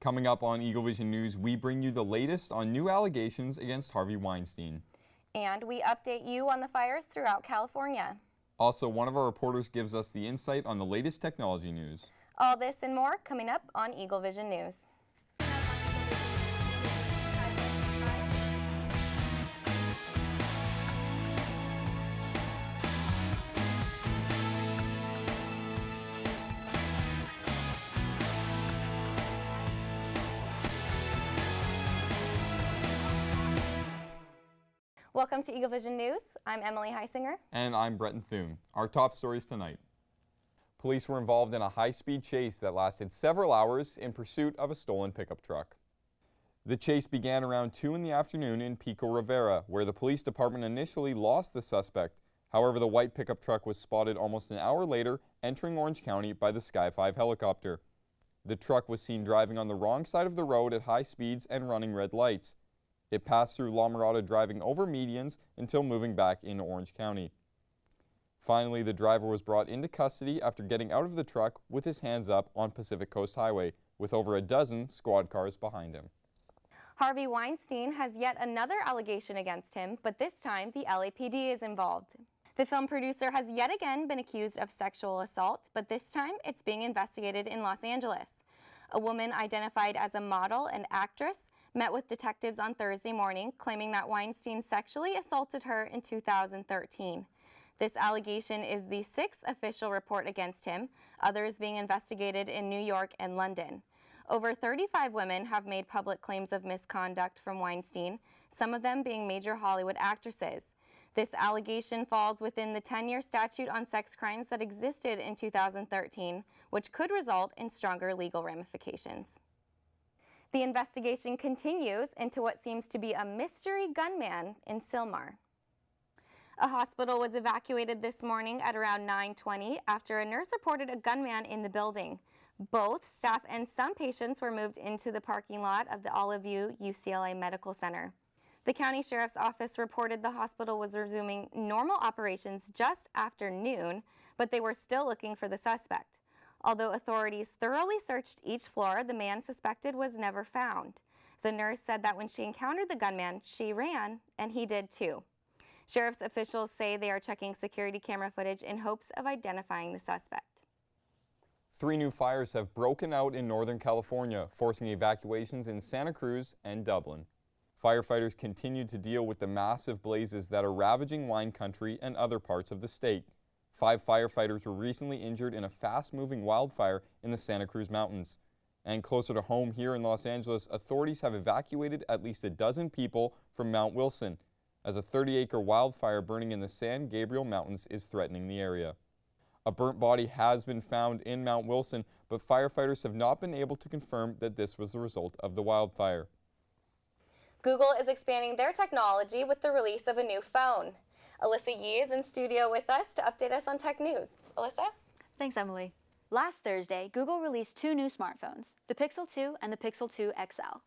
Coming up on Eagle Vision News, we bring you the latest on new allegations against Harvey Weinstein. And we update you on the fires throughout California. Also, one of our reporters gives us the insight on the latest technology news. All this and more coming up on Eagle Vision News. Welcome to Eagle Vision News. I'm Emily Heisinger. And I'm Bretton Thuene. Our top stories tonight. Police were involved in a high-speed chase that lasted several hours in pursuit of a stolen pickup truck. The chase began around 2 in the afternoon in Pico Rivera, where the police department initially lost the suspect. However, the white pickup truck was spotted almost an hour later entering Orange County by the Sky 5 helicopter. The truck was seen driving on the wrong side of the road at high speeds and running red lights. It passed through La Mirada driving over medians until moving back into Orange County. Finally, the driver was brought into custody after getting out of the truck with his hands up on Pacific Coast Highway, with over a dozen squad cars behind him. Harvey Weinstein has yet another allegation against him, but this time the LAPD is involved. The film producer has yet again been accused of sexual assault, but this time it's being investigated in Los Angeles. A woman identified as a model and actress met with detectives on Thursday morning, claiming that Weinstein sexually assaulted her in 2013. This allegation is the 6th official report against him, others being investigated in New York and London. Over 35 women have made public claims of misconduct from Weinstein, some of them being major Hollywood actresses. This allegation falls within the 10-year statute on sex crimes that existed in 2013, which could result in stronger legal ramifications. The investigation continues into what seems to be a mystery gunman in Sylmar. A hospital was evacuated this morning at around 9:20 after a nurse reported a gunman in the building. Both staff and some patients were moved into the parking lot of the Olive View UCLA Medical Center. The county sheriff's office reported the hospital was resuming normal operations just after noon, but they were still looking for the suspect. Although authorities thoroughly searched each floor, the man suspected was never found. The nurse said that when she encountered the gunman, she ran, and he did too. Sheriff's officials say they are checking security camera footage in hopes of identifying the suspect. 3 new fires have broken out in Northern California, forcing evacuations in Santa Cruz and Dublin. Firefighters continue to deal with the massive blazes that are ravaging wine country and other parts of the state. 5 firefighters were recently injured in a fast-moving wildfire in the Santa Cruz Mountains. And closer to home here in Los Angeles, authorities have evacuated at least a dozen people from Mount Wilson, as a 30-acre wildfire burning in the San Gabriel Mountains is threatening the area. A burnt body has been found in Mount Wilson, but firefighters have not been able to confirm that this was the result of the wildfire. Google is expanding their technology with the release of a new phone. Alyssa Yee is in studio with us to update us on tech news. Alyssa? Thanks, Emily. Last Thursday, Google released 2 new smartphones, the Pixel 2 and the Pixel 2 XL.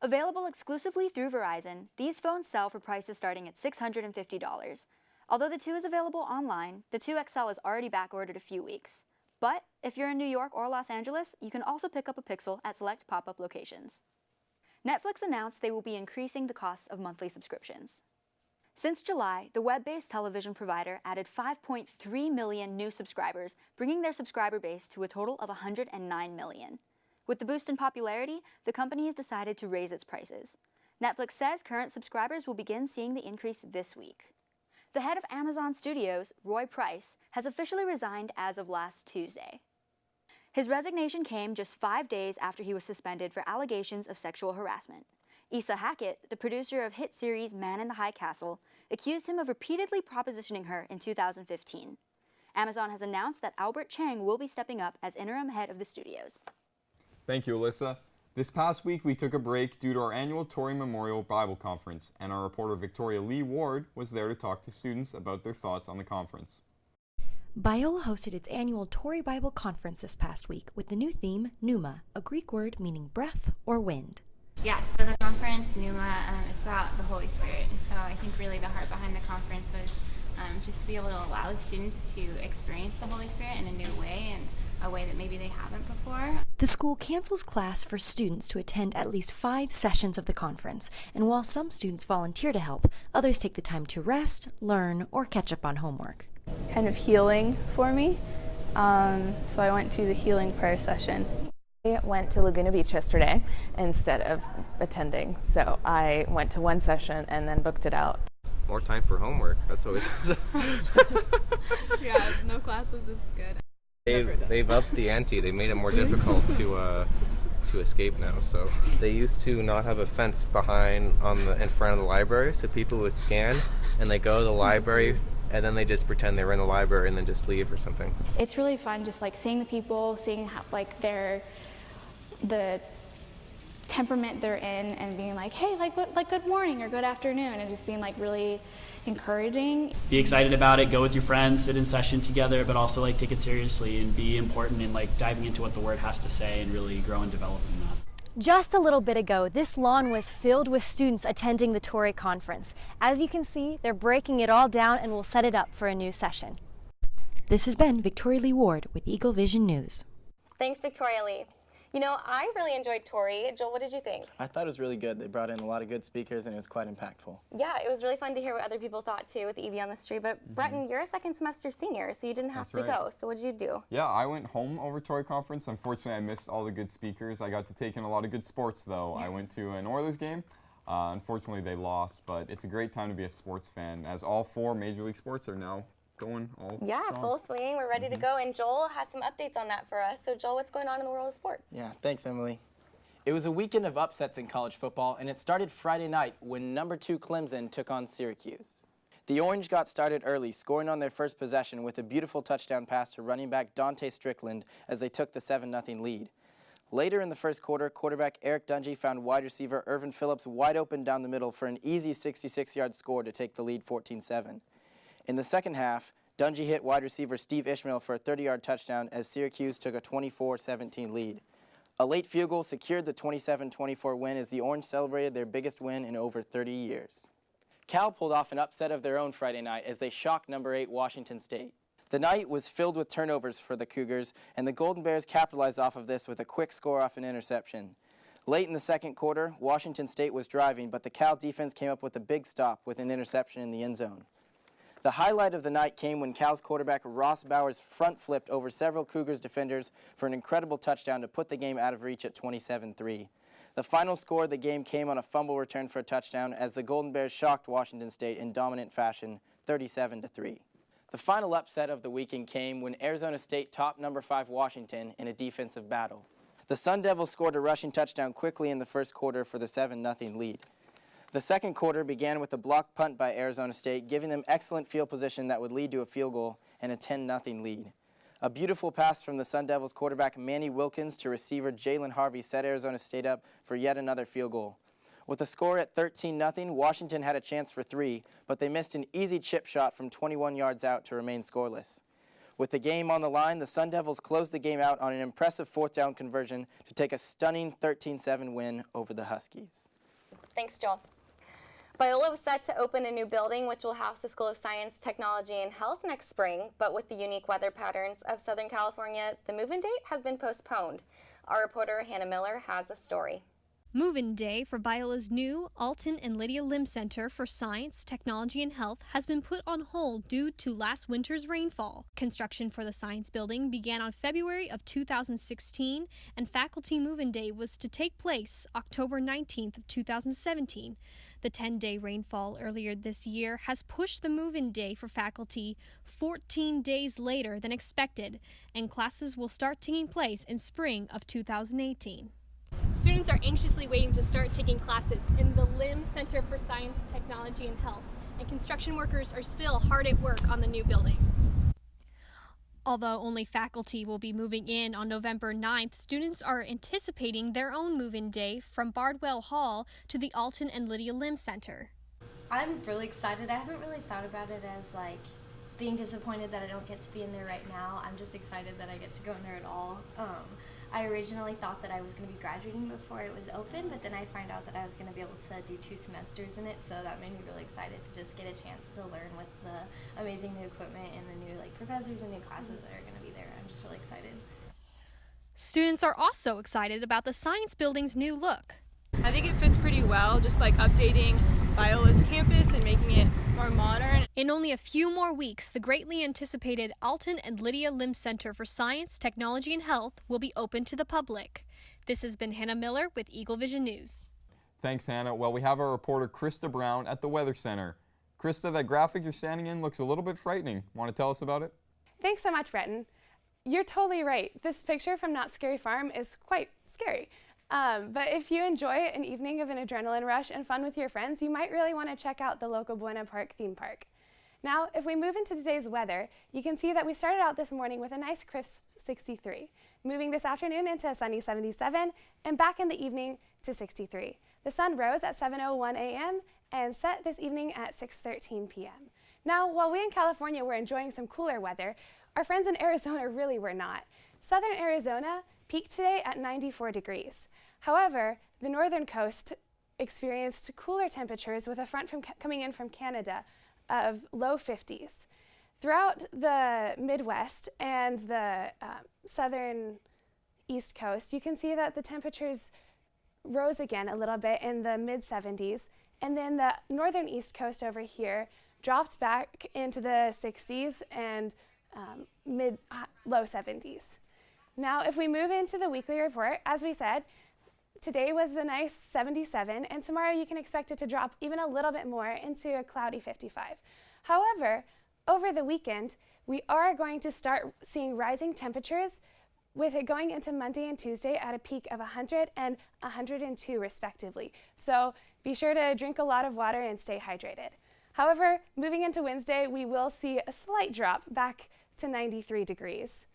Available exclusively through Verizon, these phones sell for prices starting at $650. Although the 2 is available online, the 2 XL is already backordered a few weeks. But if you're in New York or Los Angeles, you can also pick up a Pixel at select pop-up locations. Netflix announced they will be increasing the cost of monthly subscriptions. Since July, the web-based television provider added 5.3 million new subscribers, bringing their subscriber base to a total of 109 million. With the boost in popularity, the company has decided to raise its prices. Netflix says current subscribers will begin seeing the increase this week. The head of Amazon Studios, Roy Price, has officially resigned as of last Tuesday. His resignation came just 5 days after he was suspended for allegations of sexual harassment. Issa Hackett, the producer of hit series Man in the High Castle, accused him of repeatedly propositioning her in 2015. Amazon has announced that Albert Chang will be stepping up as interim head of the studios. Thank you, Alyssa. This past week, we took a break due to our annual Torrey Memorial Bible Conference, and our reporter Victoria Lee Ward was there to talk to students about their thoughts on the conference. Biola hosted its annual Torrey Bible Conference this past week with the new theme, Pneuma, a Greek word meaning breath or wind. Yeah, so the conference, Pneuma, it's about the Holy Spirit, and so I think really the heart behind the conference was just to be able to allow students to experience the Holy Spirit in a new way, and a way that maybe they haven't before. The school cancels class for students to attend at least 5 sessions of the conference, and while some students volunteer to help, others take the time to rest, learn, or catch up on homework. Kind of healing for me, so I went to the healing prayer session. I went to Laguna Beach yesterday instead of attending, so I went to one session and then booked it out. More time for homework, that's always Yeah, no classes is good. They've upped the ante. They made it more difficult to escape now. So they used to not have a fence in front of the library, so people would scan and they go to the library and then they just pretend they were in the library and then just leave or something. It's really fun just like seeing the people, seeing how like the temperament they're in, and being like, hey, like good morning or good afternoon, and just being like really encouraging. Be excited about it, go with your friends, sit in session together, but also like take it seriously and be important in like diving into what the word has to say and really grow and develop in that. Just a little bit ago, this lawn was filled with students attending the Torrey Conference. As you can see, they're breaking it all down and will set it up for a new session. This has been Victoria Lee Ward with Eagle Vision News. Thanks, Victoria Lee. You know, I really enjoyed Torrey. Joel, what did you think? I thought it was really good. They brought in a lot of good speakers and it was quite impactful. Yeah, it was really fun to hear what other people thought too with the EV on the Street. But Bretton, you're a second semester senior, so you didn't have to go. So what did you do? Yeah, I went home over Torrey Conference. Unfortunately, I missed all the good speakers. I got to take in a lot of good sports, though. I went to an Oilers game. Unfortunately, they lost, but it's a great time to be a sports fan, as all 4 Major League sports are now going all strong. Full swing. We're ready to go, and Joel has some updates on that for us. So Joel, what's going on in the world of sports? Yeah, thanks, Emily. It was a weekend of upsets in college football, and it started Friday night when number 2 Clemson took on Syracuse. The Orange got started early, scoring on their first possession with a beautiful touchdown pass to running back Dante Strickland as they took the 7-0 lead. Later in the first quarter, quarterback Eric Dungy found wide receiver Irvin Phillips wide open down the middle for an easy 66-yard score to take the lead 14-7. In the second half, Dungy hit wide receiver Steve Ishmael for a 30-yard touchdown as Syracuse took a 24-17 lead. A late field goal secured the 27-24 win as the Orange celebrated their biggest win in over 30 years. Cal pulled off an upset of their own Friday night as they shocked number 8 Washington State. The night was filled with turnovers for the Cougars, and the Golden Bears capitalized off of this with a quick score off an interception. Late in the second quarter, Washington State was driving, but the Cal defense came up with a big stop with an interception in the end zone. The highlight of the night came when Cal's quarterback Ross Bowers front flipped over several Cougars defenders for an incredible touchdown to put the game out of reach at 27-3. The final score of the game came on a fumble return for a touchdown as the Golden Bears shocked Washington State in dominant fashion, 37-3. The final upset of the weekend came when Arizona State topped number 5 Washington in a defensive battle. The Sun Devils scored a rushing touchdown quickly in the first quarter for the 7-0 lead. The second quarter began with a blocked punt by Arizona State, giving them excellent field position that would lead to a field goal and a 10-0 lead. A beautiful pass from the Sun Devils quarterback Manny Wilkins to receiver Jalen Harvey set Arizona State up for yet another field goal. With the score at 13-0, Washington had a chance for 3, but they missed an easy chip shot from 21 yards out to remain scoreless. With the game on the line, the Sun Devils closed the game out on an impressive 4th down conversion to take a stunning 13-7 win over the Huskies. Thanks, Joel. Biola was set to open a new building which will house the School of Science, Technology, and Health next spring, but with the unique weather patterns of Southern California, the move-in date has been postponed. Our reporter Hannah Miller has a story. Move-in day for Biola's new Alton and Lydia Lim Center for Science, Technology, and Health has been put on hold due to last winter's rainfall. Construction for the science building began on February of 2016, and faculty move-in day was to take place October 19th of 2017. The 10-day rainfall earlier this year has pushed the move-in day for faculty 14 days later than expected, and classes will start taking place in spring of 2018. Students are anxiously waiting to start taking classes in the Lim Center for Science, Technology, and Health, and construction workers are still hard at work on the new building. Although only faculty will be moving in on November 9th, students are anticipating their own move-in day from Bardwell Hall to the Alton and Lydia Lim Center. I'm really excited. I haven't really thought about it as like being disappointed that I don't get to be in there right now. I'm just excited that I get to go in there at all. I originally thought that I was going to be graduating before it was open, but then I found out that I was going to be able to do 2 semesters in it, so that made me really excited to just get a chance to learn with the amazing new equipment and the new professors and new classes that are going to be there. I'm just really excited. Students are also excited about the science building's new look. I think it fits pretty well, just like updating Biola's campus and making it more modern. In only a few more weeks, the greatly anticipated Alton and Lydia Lim Center for Science, Technology, and Health will be open to the public. This has been Hannah Miller with Eagle Vision News. Thanks, Hannah. Well, we have our reporter Krista Brown at the Weather Center. Krista, that graphic you're standing in looks a little bit frightening. Want to tell us about it? Thanks so much, Bretton. You're totally right. This picture from Not Scary Farm is quite scary. But if you enjoy an evening of an adrenaline rush and fun with your friends, you might really want to check out the local Buena Park theme park. Now, if we move into today's weather, you can see that we started out this morning with a nice crisp 63, moving this afternoon into a sunny 77, and back in the evening to 63. The sun rose at 7:01 a.m. and set this evening at 6:13 p.m. Now, while we in California were enjoying some cooler weather, our friends in Arizona really were not. Southern Arizona peaked today at 94 degrees. However, the northern coast experienced cooler temperatures with a front coming in from Canada of low 50s. Throughout the Midwest and the southern East Coast, you can see that the temperatures rose again a little bit in the mid-70s, and then the northern East Coast over here dropped back into the 60s and low 70s. Now, if we move into the weekly report, as we said, today was a nice 77, and tomorrow you can expect it to drop even a little bit more into a cloudy 55. However, over the weekend, we are going to start seeing rising temperatures, with it going into Monday and Tuesday at a peak of 100 and 102 respectively. So be sure to drink a lot of water and stay hydrated. However, moving into Wednesday, we will see a slight drop back to 93 degrees.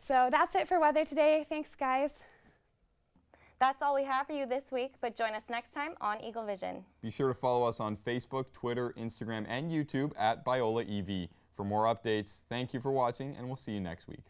So that's it for weather today. Thanks, guys. That's all we have for you this week, but join us next time on Eagle Vision. Be sure to follow us on Facebook, Twitter, Instagram, and YouTube at Biola EV for more updates. Thank you for watching, and we'll see you next week.